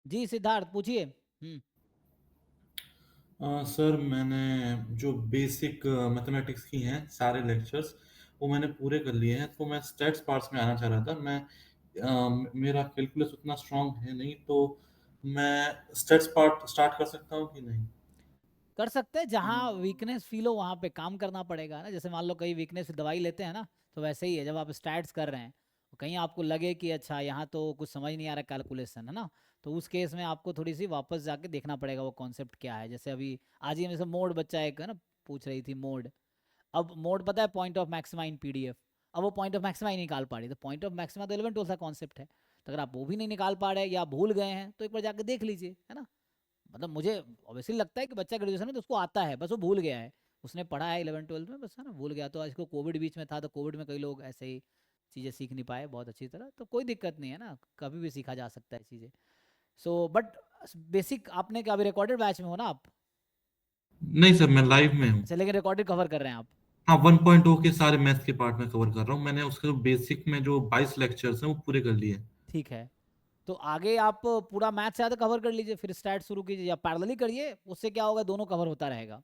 जी सिद्धार्थ पूछिए। सर मैंने जो बेसिक मैथमेटिक्स की हैं सारे लेक्चर्स वो मैंने पूरे कर लिए हैं, तो मैं स्टैट्स पार्ट्स में आना चाह रहा था। मेरा कैलकुलस उतना स्ट्रांग है नहीं, तो मैं स्टैट्स पार्ट स्टार्ट कर सकता हूँ कि नहीं? कर सकते हैं, जहाँ वीकनेस फील हो वहाँ पे काम करना पड़ेगा ना। जैसे मान लो कहीं वीकनेस दवाई लेते हैं ना, तो वैसे ही है जब आप स्टैट्स कर रहे हैं, कहीं आपको लगे कि अच्छा यहाँ तो कुछ समझ नहीं आ रहा कैलकुलेशन है ना, तो उस केस में आपको थोड़ी सी वापस जाके देखना पड़ेगा वो कॉन्सेप्ट क्या है। जैसे अभी आज ही में से मोड बच्चा एक है ना पूछ रही थी मोड। अब मोड पता है point of maxima in PDF. अब वो पॉइंट ऑफ मैक्सिमा ही निकाल पा रही, तो पॉइंट ऑफ मैक्सिमा तो 11 12 का कॉन्सेप्ट है। तो अगर आप वो भी नहीं निकाल पा रहे या भूल गए हैं तो एक बार जाके देख लीजिए, है ना। मतलब मुझे ऑब्वियसली लगता है कि बच्चा ग्रेजुएशन में तो उसको आता है, बस वो भूल गया है। उसने पढ़ा है 11 12 में, बस है ना भूल गया। तो इसको कोविड बीच में था, तो कोविड में कई लोग ऐसे ही चीज़ें सीख नहीं पाए बहुत अच्छी तरह, तो कोई दिक्कत नहीं है ना, कभी भी सीखा जा सकता है चीज़ें। सो बट बेसिक आपने क्या, अभी रिकॉर्डेड बैच में हो ना आप? नहीं सर, मैं लाइव में हूँ। अच्छा, लेकिन रिकॉर्डेड कवर कर रहे हैं आप? हाँ, 1.0 के सारे मैथ्स के पार्ट में कवर कर रहा हूँ। मैंने उसके बेसिक में जो 22 लेक्चर्स हैं वो पूरे कर लिए हैं। ठीक है, तो आगे आप पूरा मैथ से आधा कवर कर लीजिए, फिर स्टार्ट शुरू कीजिए या पैरेलली करिए, उससे क्या होगा दोनों कवर होता रहेगा।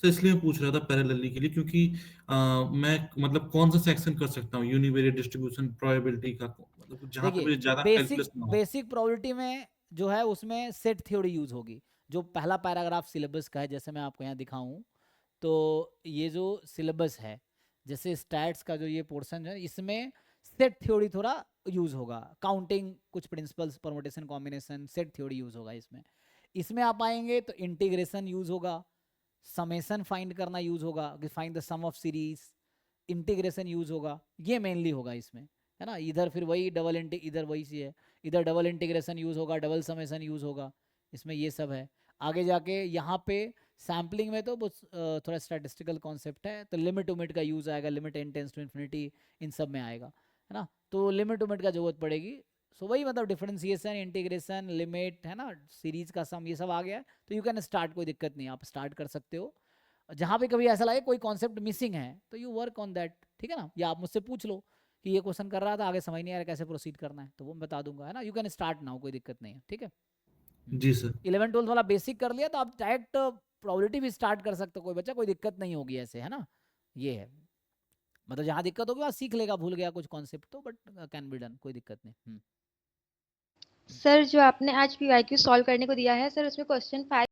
सर इसलिए मैं पूछ रहा था पैरेलली के लिए, क्योंकि मैं मतलब कौन सा सेक्शन कर सकता हूँ यूनिवेरिएट डिस्ट्रीब्यूशन प्रोबेबिलिटी का, मतलब जहाँ पे देखिए मुझे ज्यादा बेसिक कैलकुलस ना हो। बेसिक प्रोबेबिलिटी में जो है उसमें सेट थ्योरी यूज होगी। जो पहला पैराग्राफ सिलेबस का है, जैसे मैं आपको यहाँ दिखाऊं, तो ये जो सिलेबस है, जैसे स्टैट्स का जो ये पोर्शन है, इसमें सेट थ्योरी थोड़ा यूज होगा। काउंटिंग, कुछ principles, permutation, combination, set theory use होगा इसमें। इसमें आप आएंगे तो इंटीग्रेशन यूज होगा, समेशन फाइंड करना यूज होगा कि find the sum of series, integration use होगा, ये मेनली होगा इसमें, है ना। इधर फिर वही डबल इधर वही सी है, इधर डबल इंटीग्रेशन यूज होगा, डबल समेशन यूज होगा, इसमें ये सब है। आगे जाके यहाँ पे सैम्पलिंग में तो थोड़ा स्टैटिस्टिकल कॉन्सेप्ट है, तो लिमिट उमिट का यूज आएगा, limit n tends to infinity, इन सब में आएगा, है ना। तो लिमिट उमिट का जरूरत पड़ेगी। सो वही मतलब डिफरेंशिएशन, इंटीग्रेशन, लिमिट, है ना, सीरीज का सम, ये सब आ गया, तो यू कैन स्टार्ट, कोई दिक्कत नहीं, आप स्टार्ट कर सकते हो। जहाँ पे कभी ऐसा लगे कोई कॉन्सेप्ट मिसिंग है तो यू वर्क ऑन दैट, ठीक है ना। या आप मुझसे पूछ लो कि ये क्वेश्चन कर रहा था, आगे समझ नहीं आ रहा कैसे प्रोसीड करना है, तो वो मैं बता दूंगा, है ना। यू कैन स्टार्ट नाउ, कोई दिक्कत नहीं है, ठीक है। जी सर। 11 12 वाला बेसिक कर लिया तो आप डायरेक्ट प्रोबेबिलिटी भी स्टार्ट कर सकते हो, कोई बच्चा, कोई दिक्कत नहीं होगी ऐसे, है ना। ये है, मतलब जहाँ दिक्कत होगी वहाँ सीख लेगा, भूल गया कुछ कॉन्सेप्ट तो, बट कैन बी डन, कोई दिक्कत नहीं। सर जो आपने आज पीवाईक्यू सॉल्व करने को दिया है सर, उसमें क्वेश्चन 5